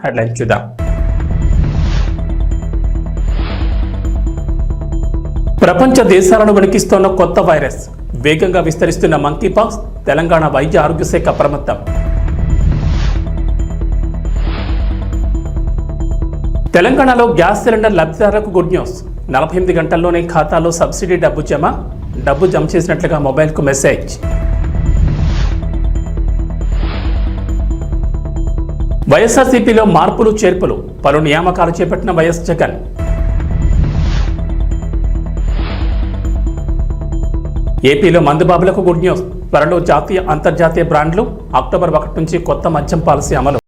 Headline చూద్దాం. ప్రపంచ దేశాలను వణికిస్తోన్న కొత్త వైరస్, వేగంగా విస్తరిస్తున్న మంకీపాక్స్, తెలంగాణ వైద్య ఆరోగ్య శాఖ అప్రమత్తం. తెలంగాణలో గ్యాస్ సిలిండర్ లబ్ధిదారులకు గుడ్ న్యూస్. 48 గంటల్లోనే ఖాతాలో సబ్సిడీ డబ్బు జమ చేసినట్లుగా మొబైల్కు మెసేజ్. వైఎస్ఆర్సీపీలో మార్పులు చేర్పులు, పలు నియామకాలు చేపట్టిన వైఎస్ జగన్. ఏపీలో మందుబాబులకు గుడ్ న్యూస్. త్వరలో జాతీయ అంతర్జాతీయ బ్రాండ్లు. అక్టోబర్ 1 నుంచి కొత్త మద్యం పాలసీ అమలు.